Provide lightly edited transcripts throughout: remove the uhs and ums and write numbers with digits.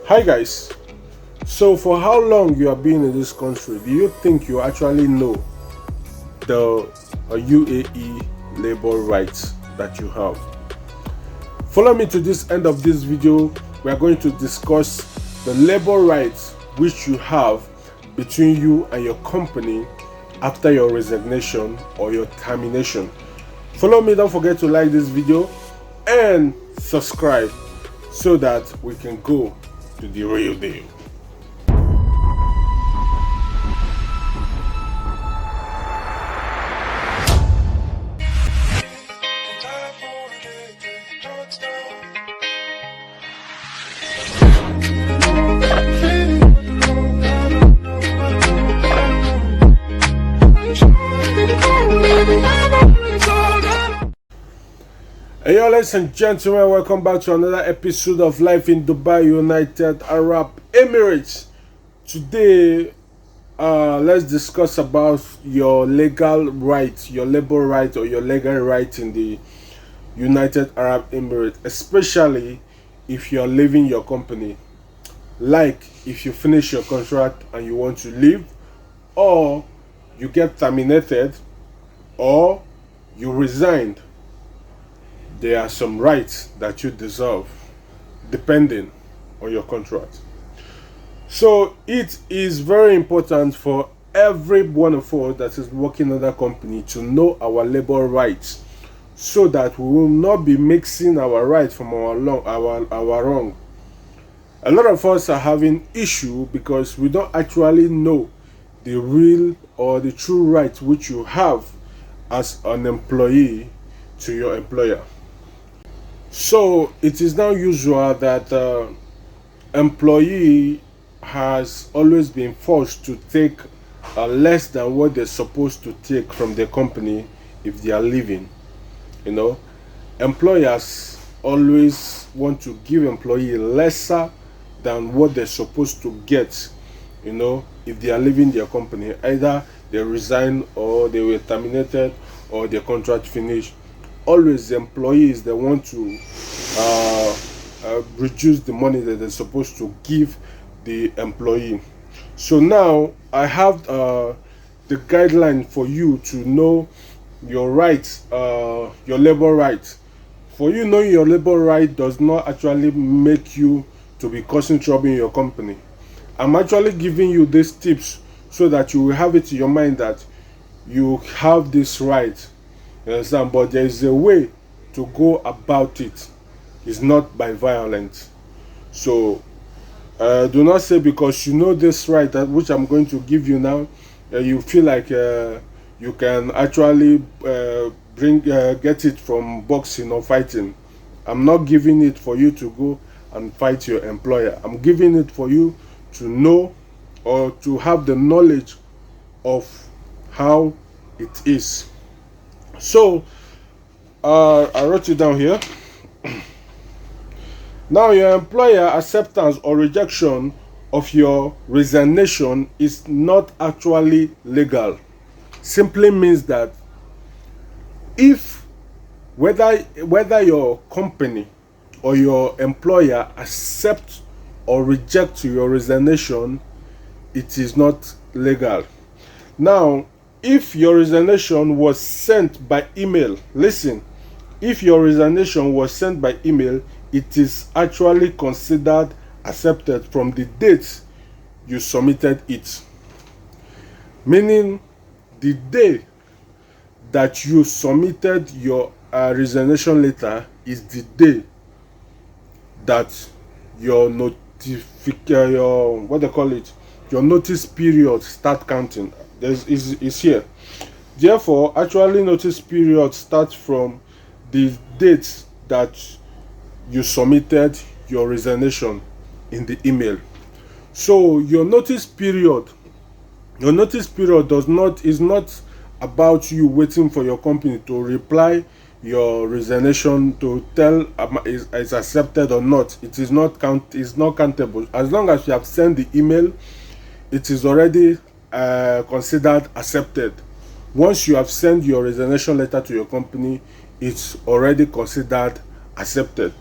Hi guys. So for how long you have been in this country, do you think you actually know the UAE labor rights that you have? Follow me to this end of this video. We are going to discuss the labor rights which you have between you and your company after your resignation or your termination. Follow me, don't forget to like this video and subscribe so that we can go to the real deal. Hey y'all, ladies and gentlemen, welcome back to another episode of Life in Dubai, United Arab Emirates. Today, let's discuss about your legal right, your labor right or your legal right in the United Arab Emirates, especially if you're leaving your company. Like if you finish your contract and you want to leave, or you get terminated, or you resigned. There are some rights that you deserve depending on your contract. So it is very important for every one of us that is working in that company to know our labor rights, so that we will not be mixing our right from our wrong. A lot of us are having issue because we don't actually know the real or the true rights which you have as an employee to your employer. So it is now usual that employee has always been forced to take less than what they're supposed to take from the company if they are leaving. Employers always want to give employee lesser than what they're supposed to get, if they are leaving their company. Either they resign, or they were terminated, or their contract finished. Always the employees, they want to reduce the money that they're supposed to give the employee. So now I have the guideline for you to know your rights, your labor rights. For you knowing your labor right does not actually make you to be causing trouble in your company. I'm actually giving you these tips so that you will have it in your mind that you have this right. You understand? But there is a way to go about it. It's not by violence. So do not say because you know this right, that which I'm going to give you now, you feel like you can actually get it from boxing or fighting. I'm not giving it for you to go and fight your employer. I'm giving it for you to know or to have the knowledge of how it is. So I wrote it down here. Now, your employer acceptance or rejection of your resignation is not actually legal. Simply means that if whether your company or your employer accept or reject your resignation, it is not legal. Now, if your resignation was sent by email, listen, if your resignation was sent by email, it is actually considered accepted from the date you submitted it. Meaning, the day that you submitted your resignation letter is the day that your your notice period start counting. Is here. Therefore, actually notice period starts from the date that you submitted your resignation in the email. So your notice period is not about you waiting for your company to reply your resignation to tell is accepted or not. It is not countable. As long as you have sent the email, it is already considered accepted. Once you have sent your resignation letter to your company, it's already considered accepted.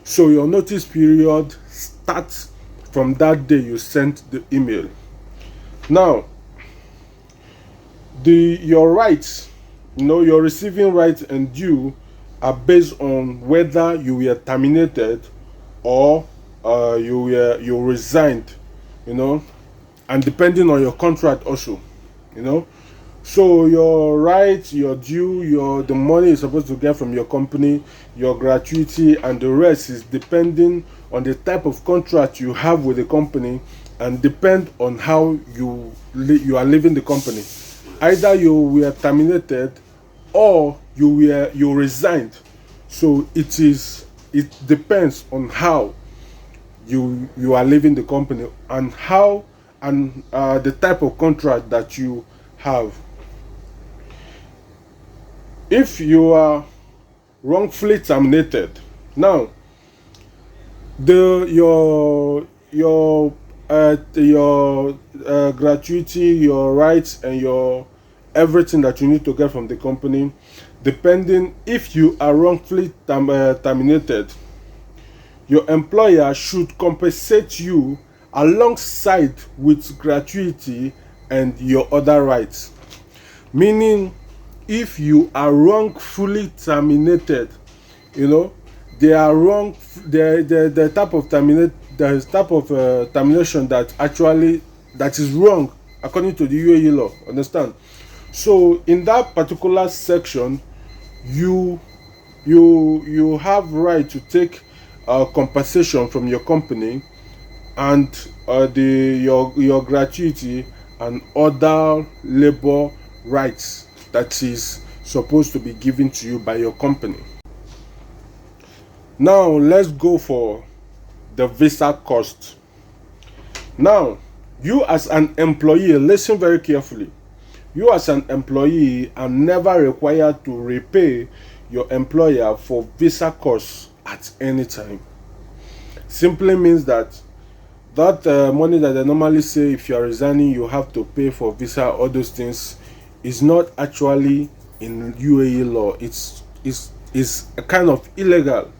So your notice period starts from that day you sent the email. Now, your rights, your receiving rights and due are based on whether you were terminated or you resigned, and depending on your contract also, So your rights, your due, the money you're supposed to get from your company, your gratuity, and the rest is depending on the type of contract you have with the company, and depend on how you are leaving the company. Either you were terminated or you resigned. So it depends on how you are leaving the company, and the type of contract that you have. If you are wrongfully terminated, now your gratuity, your rights, and your everything that you need to get from the company, depending if you are wrongfully terminated, your employer should compensate you alongside with gratuity and your other rights. Meaning, if you are wrongfully terminated, the type of termination that is wrong according to the UAE law. Understand? So in that particular section, you have right to take compensation from your company, and your gratuity and other labor rights that is supposed to be given to you by your company. Now let's go for the visa cost. Now, you as an employee, listen very carefully. You as an employee are never required to repay your employer for visa costs at any time. Simply means that money that they normally say if you are resigning you have to pay for visa, all those things, is not actually in UAE law. It's a kind of illegal,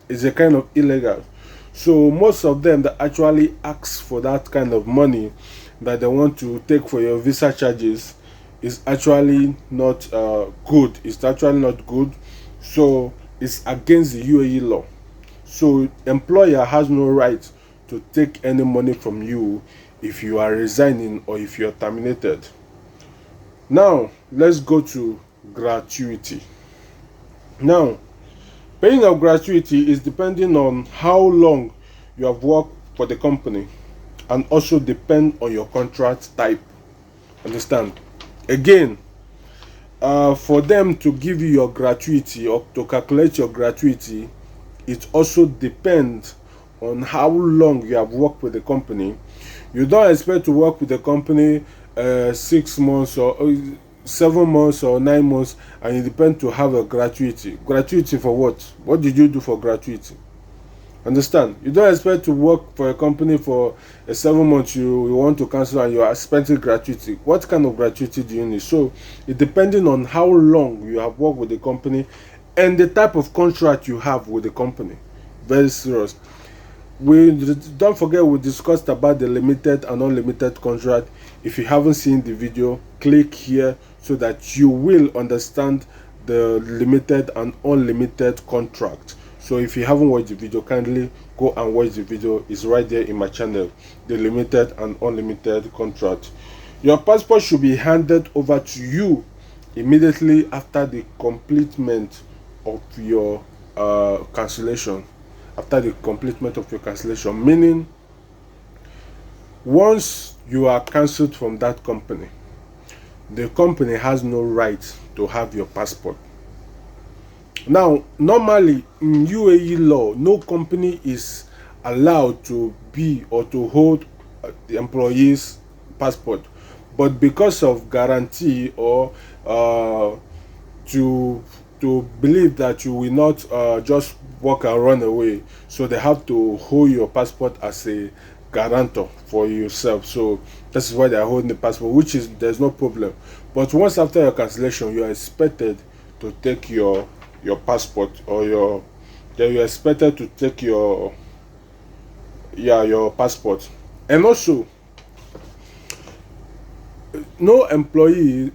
It's a kind of illegal. So most of them that actually ask for that kind of money that they want to take for your visa charges is actually not good. It's actually not good. So it's against the UAE law. So employer has no right to take any money from you if you are resigning or if you are terminated. Now let's go to gratuity. Now, paying of gratuity is depending on how long you have worked for the company, and also depend on your contract type. Understand? Again, for them to give you your gratuity or to calculate your gratuity, it also depends on how long you have worked with the company. You don't expect to work with the company 6 months or 7 months or 9 months and you depend to have a gratuity. Gratuity for what? What did you do for gratuity? Understand? You don't expect to work for a company for 7 months, you want to cancel and you are spending gratuity. What kind of gratuity do you need? So it depending on how long you have worked with the company and the type of contract you have with the company. Very serious. Don't forget we discussed about the limited and unlimited contract. If you haven't seen the video, click here so that you will understand the limited and unlimited contract. So if you haven't watched the video, kindly go and watch the video. It's right there in my channel, the limited and unlimited contract. Your passport should be handed over to you immediately after the completement of your cancellation. After the completement of your cancellation, meaning once you are cancelled from that company, the company has no right to have your passport. Now, normally in UAE law, no company is allowed to be or to hold the employee's passport, but because of guarantee or to believe that you will not just walk and run away, so they have to hold your passport as a guarantor for yourself. So this is why they are holding the passport, which is there's no problem. But once after your cancellation, you are expected to take your passport, or you're expected to take your your passport. And also, no employee,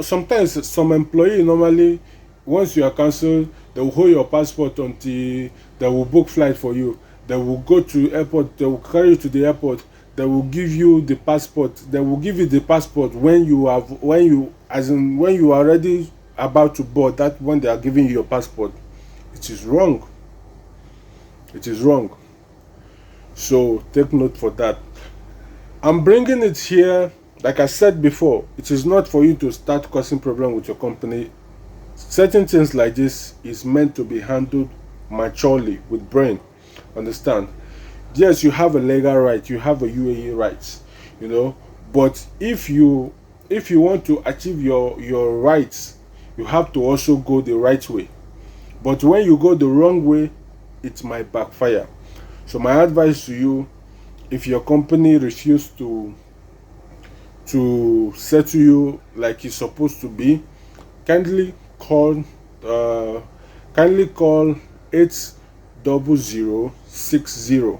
sometimes some employee normally, once you are cancelled, they will hold your passport until they will book flight for you. They will go to airport, they will carry you to the airport, they will give you the passport, they will give you the passport when you have when you as in when you are already about to board. That when they are giving you your passport, it is wrong. It is wrong. So take note for that. I'm bringing it here, like I said before, it is not for you to start causing problem with your company. Certain things like this is meant to be handled maturely with brain. Understand? Yes, you have a legal right, you have a UAE rights, but if you want to achieve your rights, you have to also go the right way. But when you go the wrong way, it might backfire. So my advice to you, if your company refuses to settle you like it's supposed to be, kindly call 80060,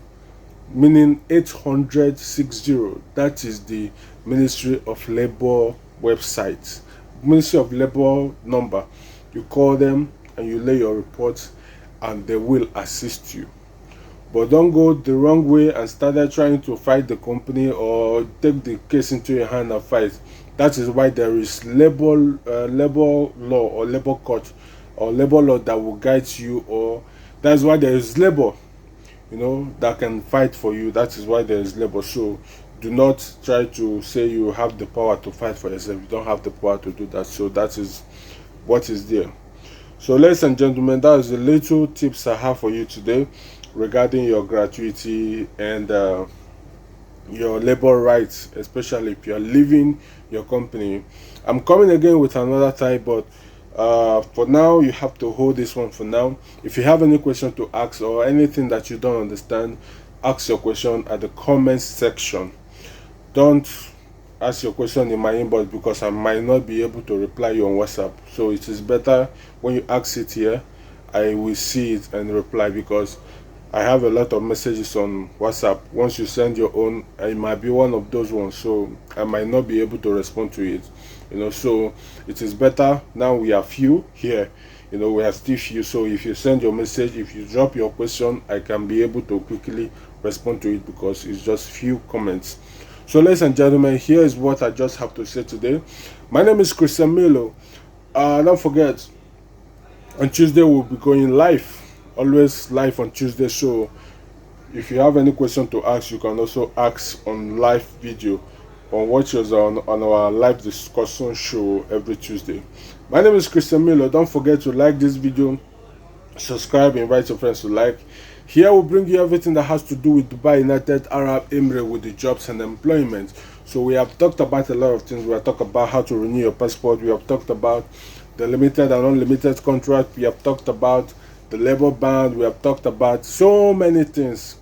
meaning 80060. That is the Ministry of Labor website, Ministry of Labor number. You call them and you lay your report, and they will assist you. But don't go the wrong way and start trying to fight the company or take the case into your hand and fight. That is why there is labor law or labor court or labor law that will guide you, or that's why there is labor, that can fight for you. That is why there is labor. So do not try to say you have the power to fight for yourself. You don't have the power to do that. So that is what is there. So ladies and gentlemen, that is the little tips I have for you today regarding your gratuity and your labor rights, especially if you are leaving your company. I'm coming again with another type, but for now you have to hold this one for now. If you have any question to ask or anything that you don't understand, ask your question at the comments section. Don't ask your question in my inbox, because I might not be able to reply you on WhatsApp. So it is better when you ask it here, I will see it and reply, because I have a lot of messages on WhatsApp. Once you send your own, it might be one of those ones, so I might not be able to respond to it. So it is better now. We are few here, we are still few. So if you send your message, if you drop your question, I can be able to quickly respond to it, because it's just few comments. So ladies and gentlemen, here is what I just have to say today. My name is Christian Milo. Don't forget, on Tuesday we'll be going live. Always live on Tuesday. So if you have any question to ask, you can also ask on live video on watch us on our live discussion show every Tuesday. My name is Christian Milo. Don't forget to like this video, subscribe, invite your friends to like. Here we'll bring you everything that has to do with Dubai United Arab Emirates, with the jobs and employment. So we have talked about a lot of things. We have talked about how to renew your passport. We have talked about the limited and unlimited contract. We have talked about the labor band. We have talked about so many things.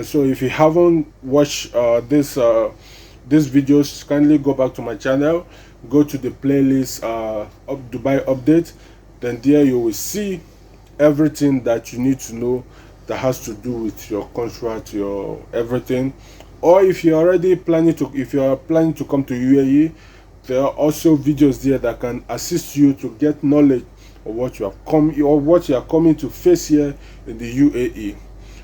So if you haven't watched these videos, kindly go back to my channel, go to the playlist of Dubai update. Then there you will see everything that you need to know that has to do with your contract, your everything. Or if you're already planning to, if you are planning to come to UAE, there are also videos there that can assist you to get knowledge of what you have come, or what you are coming to face here in the UAE.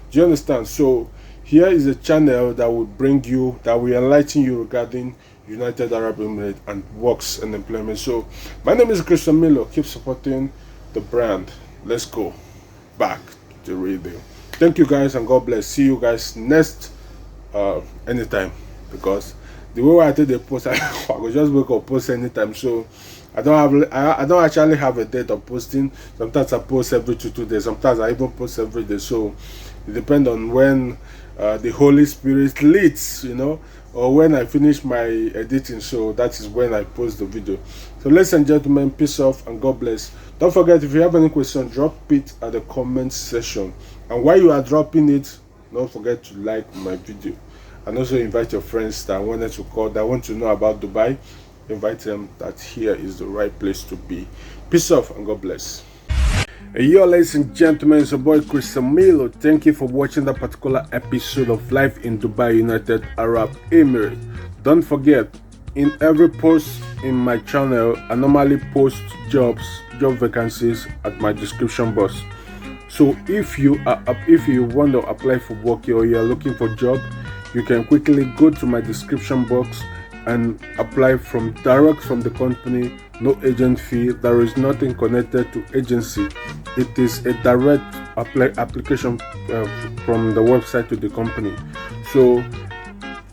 Do you understand? So here is a channel that will bring you, that will enlighten you regarding United Arab Emirates and works and employment. So my name is Christian Milo. Keep supporting the brand. Let's go back to the radio. Thank you guys, and God bless. See you guys next anytime, because the way I take the post, I will just wake up post anytime. So I don't actually have a date of posting. Sometimes I post every 2 days. Sometimes I even post every day. So it depends on when the Holy Spirit leads, or when I finish my editing. So that is when I post the video. So ladies and gentlemen, peace off and God bless. Don't forget, if you have any question, drop it at the comment section. And while you are dropping it, don't forget to like my video, and also invite your friends that wanted to call, that want to know about Dubai. Invite them that here is the right place to be. Peace off and God bless. Hey, yo, ladies and gentlemen, it's your boy Christian Milo. Thank you for watching that particular episode of Life in Dubai, United Arab Emirates. Don't forget, in every post in my channel, I normally post job vacancies at my description box. So if you want to apply for work or you are looking for a job, you can quickly go to my description box and apply direct from the company. No agent fee. There is nothing connected to agency. It is a direct application from the website to the company. So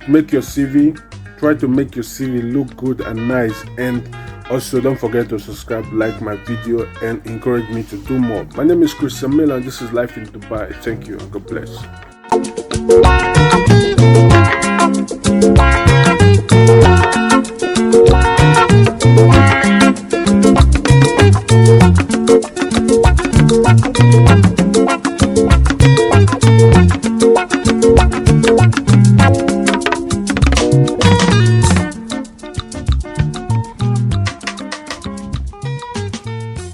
make your CV. Try to make your CV look good and nice, and also don't forget to subscribe, like my video, and encourage me to do more. My name is Christian Miller and this is Life in Dubai. Thank you and God bless.